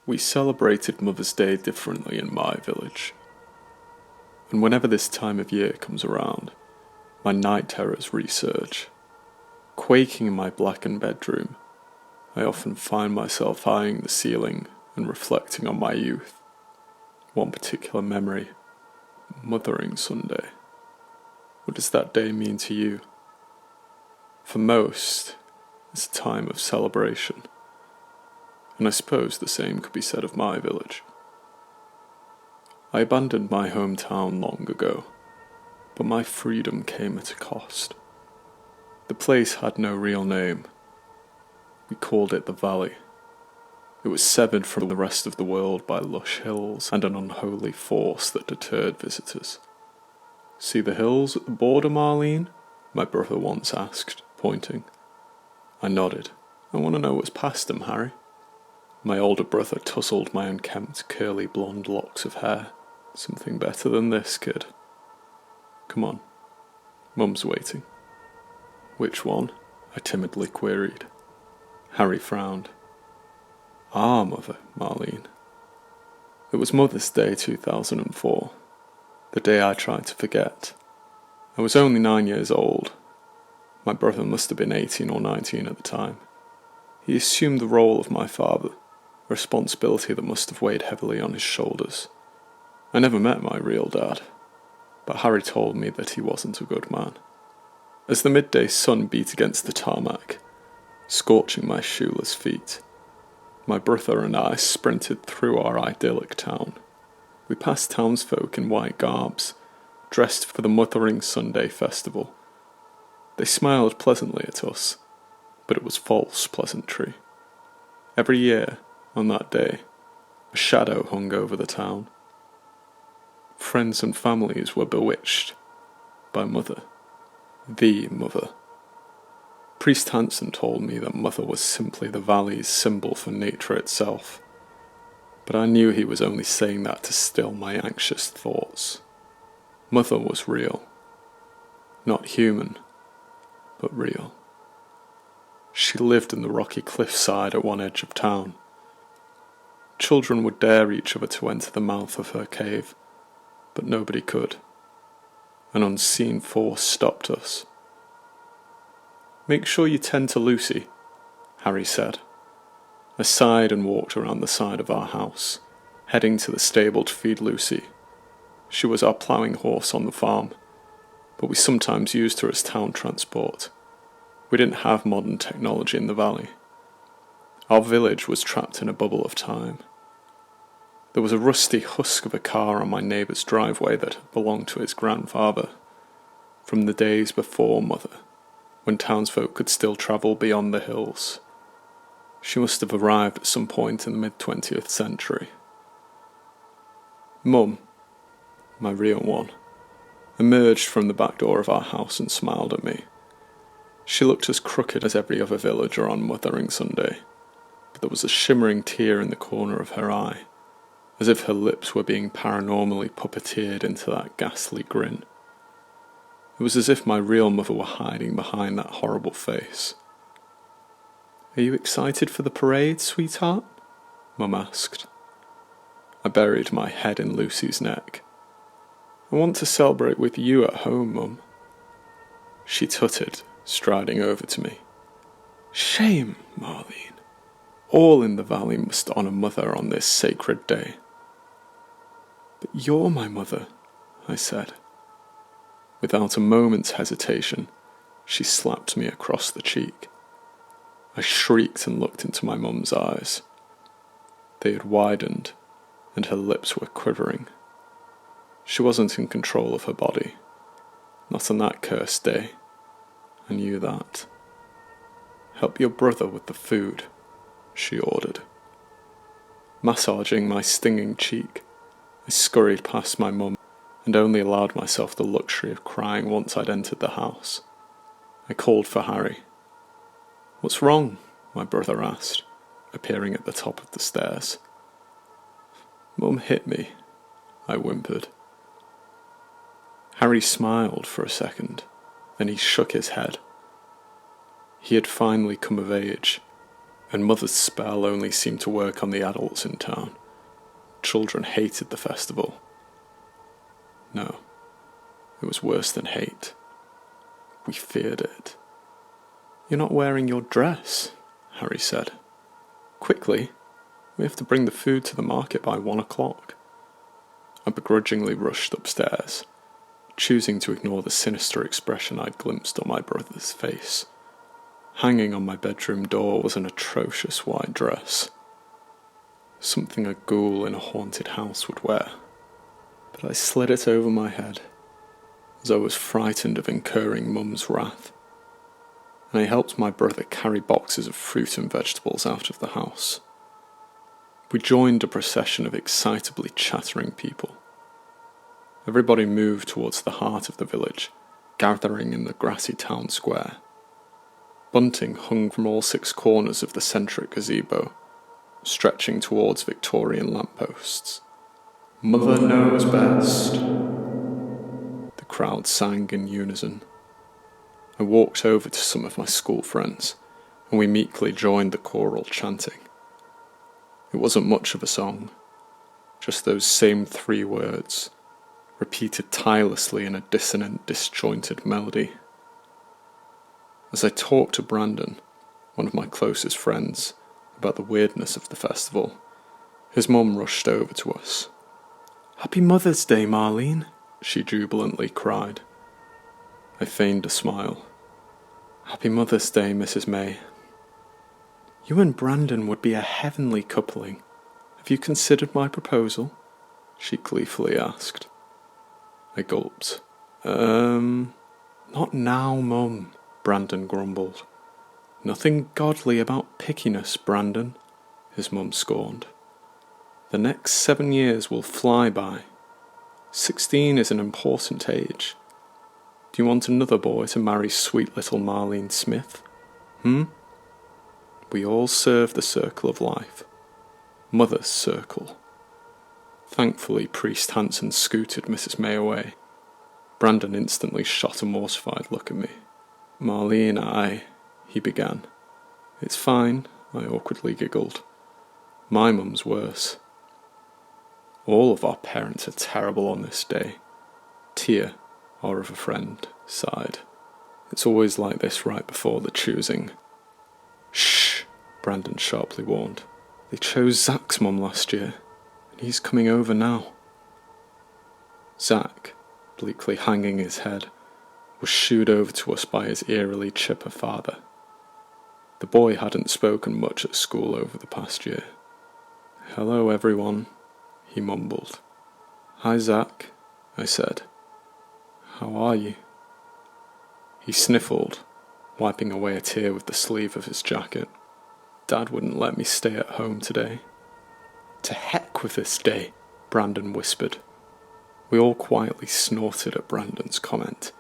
We celebrated Mother's Day differently in my village, and whenever this time of year comes around, my night terrors resurge. Quaking in my blackened bedroom, I often find myself eyeing the ceiling and reflecting on my youth. One particular memory, Mothering Sunday. What does that day mean to you? For most, it's a time of celebration, and I suppose the same could be said of my village. I abandoned my hometown long ago, but my freedom came at a cost. The place had no real name. We called it the Valley. It was severed from the rest of the world by lush hills and an unholy force that deterred visitors. "See the hills at the border, Marlene?" my brother once asked, pointing. I nodded. "I want to know what's past them, Harry." My older brother tousled my unkempt, curly blonde locks of hair. "Something better than this, kid. Come on. Mum's waiting." "Which one?" I timidly queried. Harry frowned. "Our mother, Marlene." It was Mother's Day 2004, the day I tried to forget. I was only 9 years old. My brother must have been 18 or 19 at the time. He assumed the role of my father, a responsibility that must have weighed heavily on his shoulders. I never met my real dad, but Harry told me that he wasn't a good man. As the midday sun beat against the tarmac, scorching my shoeless feet, my brother and I sprinted through our idyllic town. We passed townsfolk in white garbs, dressed for the Mothering Sunday festival. They smiled pleasantly at us, but it was false pleasantry. Every year, on that day, a shadow hung over the town. Friends and families were bewitched by Mother, the Mother. Priest Hansen told me that Mother was simply the valley's symbol for nature itself, but I knew he was only saying that to still my anxious thoughts. Mother was real. Not human, but real. She lived in the rocky cliffside at one edge of town. Children would dare each other to enter the mouth of her cave, but nobody could. An unseen force stopped us. "Make sure you tend to Lucy," Harry said. I sighed and walked around the side of our house, heading to the stable to feed Lucy. She was our ploughing horse on the farm, but we sometimes used her as town transport. We didn't have modern technology in the valley. Our village was trapped in a bubble of time. There was a rusty husk of a car on my neighbour's driveway that had belonged to his grandfather, from the days before Mother, when townsfolk could still travel beyond the hills. She must have arrived at some point in the mid-20th century. Mum, my real one, emerged from the back door of our house and smiled at me. She looked as crooked as every other villager on Mothering Sunday, but there was a shimmering tear in the corner of her eye, as if her lips were being paranormally puppeteered into that ghastly grin. It was as if my real mother were hiding behind that horrible face. "Are you excited for the parade, sweetheart?" Mum asked. I buried my head in Lucy's neck. "I want to celebrate with you at home, Mum." She tutted, striding over to me. "Shame, Marlene. All in the valley must honour Mother on this sacred day." "But you're my mother," I said. Without a moment's hesitation, she slapped me across the cheek. I shrieked and looked into my mum's eyes. They had widened, and her lips were quivering. She wasn't in control of her body. Not on that cursed day. I knew that. "Help your brother with the food," she ordered. Massaging my stinging cheek, I scurried past my mum and only allowed myself the luxury of crying once I'd entered the house. I called for Harry. "What's wrong?" my brother asked, appearing at the top of the stairs. "Mum hit me," I whimpered. Harry smiled for a second, then he shook his head. He had finally come of age, and Mother's spell only seemed to work on the adults in town. Children hated the festival. No, it was worse than hate. We feared it. "You're not wearing your dress," Harry said. "Quickly, we have to bring the food to the market by 1 o'clock. I begrudgingly rushed upstairs, choosing to ignore the sinister expression I'd glimpsed on my brother's face. Hanging on my bedroom door was an atrocious white dress. Something a ghoul in a haunted house would wear. But I slid it over my head, as I was frightened of incurring Mum's wrath, and I helped my brother carry boxes of fruit and vegetables out of the house. We joined a procession of excitably chattering people. Everybody moved towards the heart of the village, gathering in the grassy town square. Bunting hung from all 6 corners of the centric gazebo, stretching towards Victorian lampposts. "Mother knows best," the crowd sang in unison. I walked over to some of my school friends, and we meekly joined the choral chanting. It wasn't much of a song, just those same 3 words, repeated tirelessly in a dissonant, disjointed melody. As I talked to Brandon, one of my closest friends, about the weirdness of the festival, his mum rushed over to us. "Happy Mother's Day, Marlene," she jubilantly cried. I feigned a smile. "Happy Mother's Day, Mrs. May." "You and Brandon would be a heavenly coupling. Have you considered my proposal?" she gleefully asked. I gulped. Not now, Mum," Brandon grumbled. "Nothing godly about pickiness, Brandon," his mum scorned. "The next 7 years will fly by. 16 is an important age. Do you want another boy to marry sweet little Marlene Smith? We all serve the circle of life. Mother's circle." Thankfully, Priest Hanson scooted Mrs. May away. Brandon instantly shot a mortified look at me. "Marlene, he began. "It's fine," I awkwardly giggled. "My mum's worse." "All of our parents are terrible on this day," Tia, our other friend, sighed. "It's always like this right before the choosing." "Shh," Brandon sharply warned. "They chose Zach's mum last year, and he's coming over now." Zach, bleakly hanging his head, was shooed over to us by his eerily chipper father. The boy hadn't spoken much at school over the past year. "Hello, everyone," he mumbled. "Hi, Zach," I said. "How are you?" He sniffled, wiping away a tear with the sleeve of his jacket. "Dad wouldn't let me stay at home today." "To heck with this day," Brandon whispered. We all quietly snorted at Brandon's comment,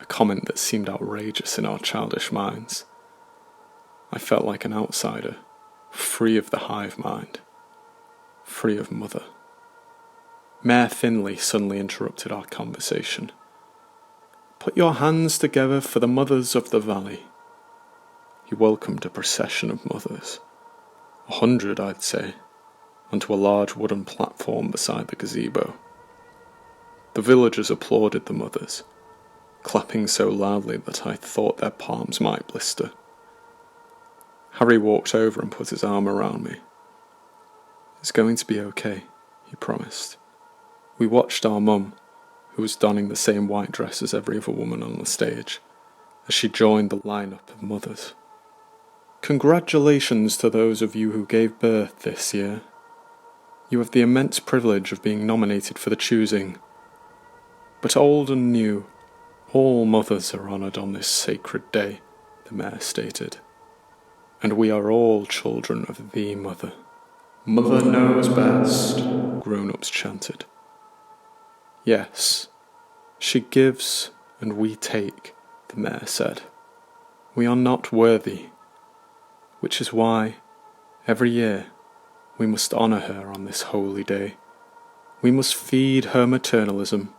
a comment that seemed outrageous in our childish minds. I felt like an outsider, free of the hive mind, free of Mother. Mayor Finley suddenly interrupted our conversation. "Put your hands together for the mothers of the valley." He welcomed a procession of mothers, 100, I'd say, onto a large wooden platform beside the gazebo. The villagers applauded the mothers, clapping so loudly that I thought their palms might blister. Harry walked over and put his arm around me. "It's going to be okay," he promised. We watched our mum, who was donning the same white dress as every other woman on the stage, as she joined the lineup of mothers. "Congratulations to those of you who gave birth this year. You have the immense privilege of being nominated for the choosing. But old and new, all mothers are honoured on this sacred day," the mayor stated. "And we are all children of the Mother." "Mother knows best," grown-ups chanted. "Yes, she gives and we take," the mayor said. "We are not worthy, which is why, every year, we must honour her on this holy day. We must feed her maternalism,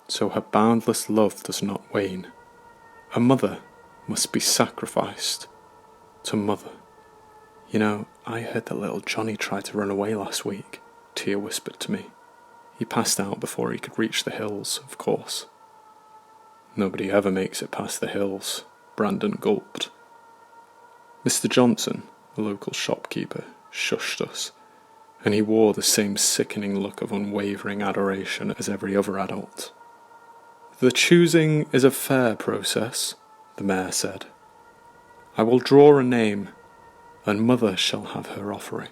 so her boundless love does not wane. A mother must be sacrificed to Mother." "You know, I heard that little Johnny tried to run away last week," Tia whispered to me. "He passed out before he could reach the hills, of course." "Nobody ever makes it past the hills," Brandon gulped. Mr. Johnson, the local shopkeeper, shushed us, and he wore the same sickening look of unwavering adoration as every other adult. "The choosing is a fair process," the mayor said. "I will draw a name, and Mother shall have her offering."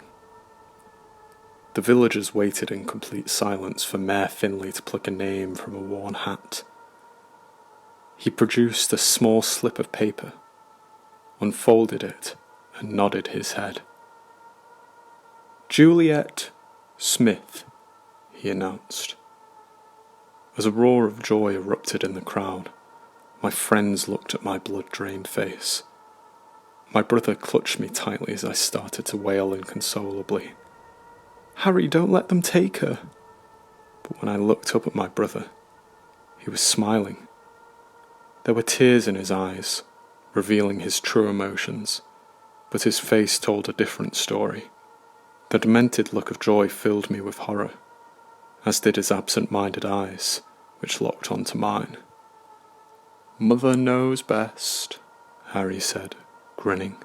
The villagers waited in complete silence for Mayor Finley to pluck a name from a worn hat. He produced a small slip of paper, unfolded it, and nodded his head. "Juliet Smith," he announced. As a roar of joy erupted in the crowd, my friends looked at my blood-drained face. My brother clutched me tightly as I started to wail inconsolably. "Harry, don't let them take her." But when I looked up at my brother, he was smiling. There were tears in his eyes, revealing his true emotions, but his face told a different story. The demented look of joy filled me with horror, as did his absent-minded eyes, which locked onto mine. "Mother knows best," Harry said, grinning.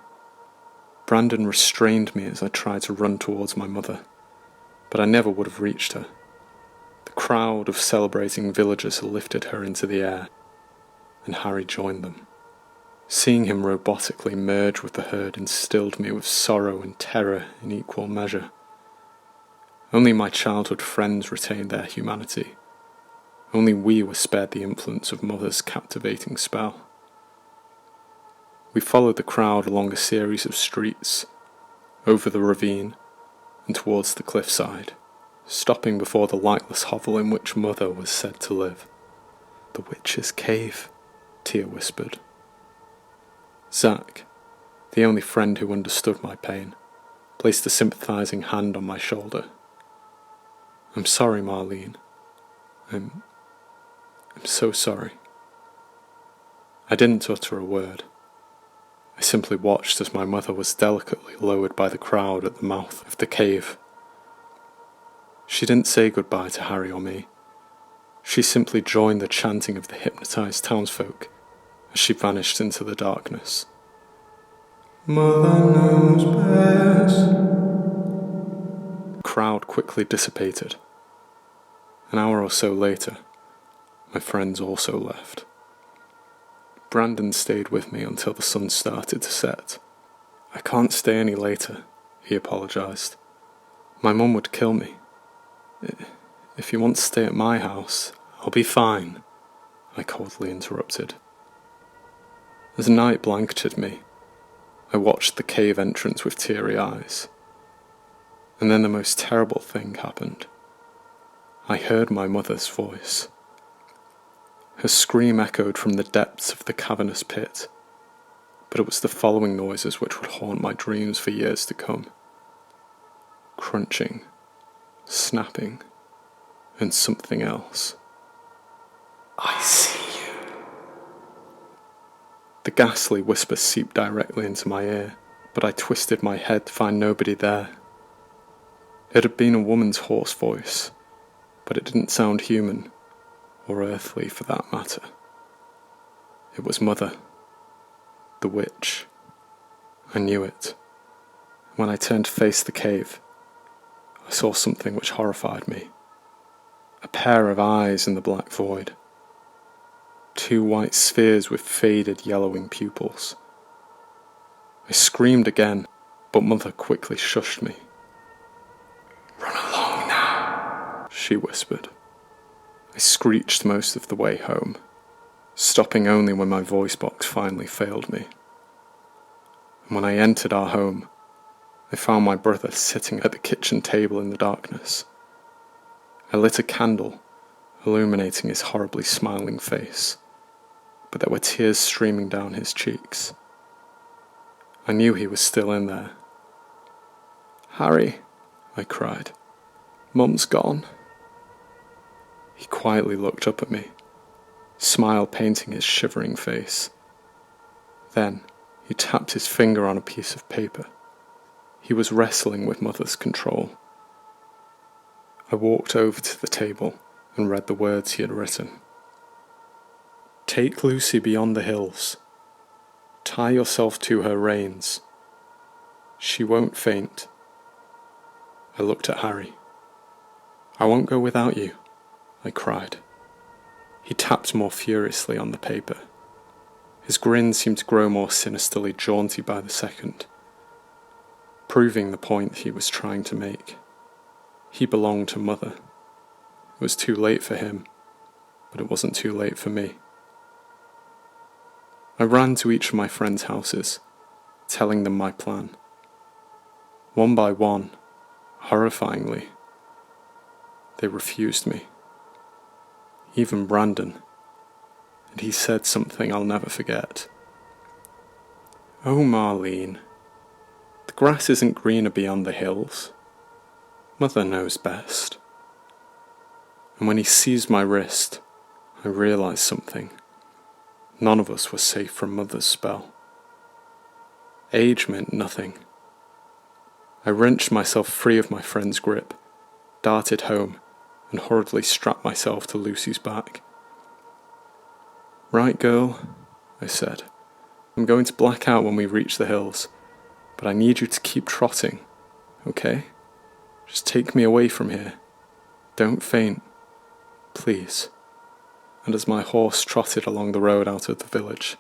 Brandon restrained me as I tried to run towards my mother, but I never would have reached her. The crowd of celebrating villagers lifted her into the air, and Harry joined them. Seeing him robotically merge with the herd instilled me with sorrow and terror in equal measure. Only my childhood friends retained their humanity. Only we were spared the influence of Mother's captivating spell. We followed the crowd along a series of streets, over the ravine, and towards the cliffside, stopping before the lightless hovel in which Mother was said to live. "The Witch's Cave," Tia whispered. Zach, the only friend who understood my pain, placed a sympathizing hand on my shoulder. "I'm sorry, Marlene. I'm so sorry." I didn't utter a word. I simply watched as my mother was delicately lowered by the crowd at the mouth of the cave. She didn't say goodbye to Harry or me. She simply joined the chanting of the hypnotized townsfolk as she vanished into the darkness. "Mother knows best." The crowd quickly dissipated. An hour or so later, my friends also left. Brandon stayed with me until the sun started to set. "I can't stay any later," he apologized. "My mum would kill me. If you want to stay at my house, I'll be fine," I coldly interrupted. As night blanketed me, I watched the cave entrance with teary eyes. And then the most terrible thing happened. I heard my mother's voice. Her scream echoed from the depths of the cavernous pit, but it was the following noises which would haunt my dreams for years to come. Crunching, snapping, and something else. "I see you." The ghastly whisper seeped directly into my ear, but I twisted my head to find nobody there. It had been a woman's hoarse voice, but it didn't sound human, or earthly for that matter. It was Mother, the witch. I knew it. When I turned to face the cave, I saw something which horrified me. A pair of eyes in the black void. 2 white spheres with faded yellowing pupils. I screamed again, but Mother quickly shushed me. "Run along now," she whispered. I screeched most of the way home, stopping only when my voice box finally failed me. And when I entered our home, I found my brother sitting at the kitchen table in the darkness. I lit a candle, illuminating his horribly smiling face, but there were tears streaming down his cheeks. I knew he was still in there. "Harry," I cried, "Mum's gone." He quietly looked up at me, smile painting his shivering face. Then he tapped his finger on a piece of paper. He was wrestling with Mother's control. I walked over to the table and read the words he had written. "Take Lucy beyond the hills. Tie yourself to her reins. She won't faint." I looked at Harry. "I won't go without you," I cried. He tapped more furiously on the paper. His grin seemed to grow more sinisterly jaunty by the second, proving the point he was trying to make. He belonged to Mother. It was too late for him, but it wasn't too late for me. I ran to each of my friends' houses, telling them my plan. One by one, horrifyingly, they refused me. Even Brandon, and he said something I'll never forget. "Oh, Marlene, the grass isn't greener beyond the hills. Mother knows best." And when he seized my wrist, I realized something. None of us were safe from Mother's spell. Age meant nothing. I wrenched myself free of my friend's grip, darted home, and hurriedly strapped myself to Lucy's back. "Right, girl," I said. "I'm going to black out when we reach the hills, but I need you to keep trotting, okay? Just take me away from here. Don't faint, please." And as my horse trotted along the road out of the village,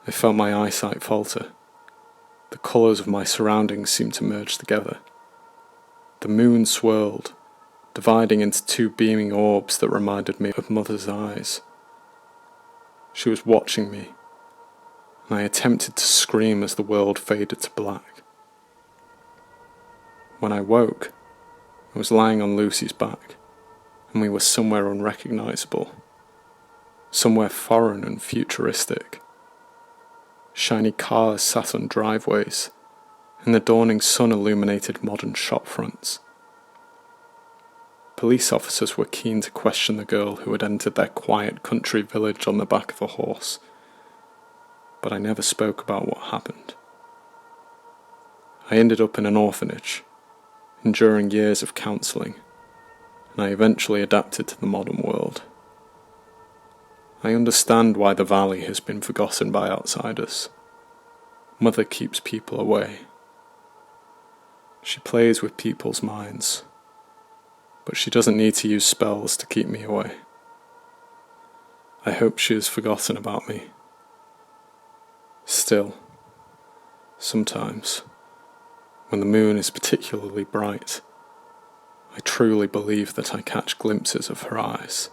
I felt my eyesight falter. The colours of my surroundings seemed to merge together. The moon swirled, dividing into two beaming orbs that reminded me of Mother's eyes. She was watching me, and I attempted to scream as the world faded to black. When I woke, I was lying on Lucy's back, and we were somewhere unrecognisable, somewhere foreign and futuristic. Shiny cars sat on driveways, and the dawning sun illuminated modern shop fronts. Police officers were keen to question the girl who had entered their quiet country village on the back of a horse, but I never spoke about what happened. I ended up in an orphanage, enduring years of counselling, and I eventually adapted to the modern world. I understand why the valley has been forgotten by outsiders. Mother keeps people away. She plays with people's minds, but she doesn't need to use spells to keep me away. I hope she has forgotten about me. Still, sometimes, when the moon is particularly bright, I truly believe that I catch glimpses of her eyes.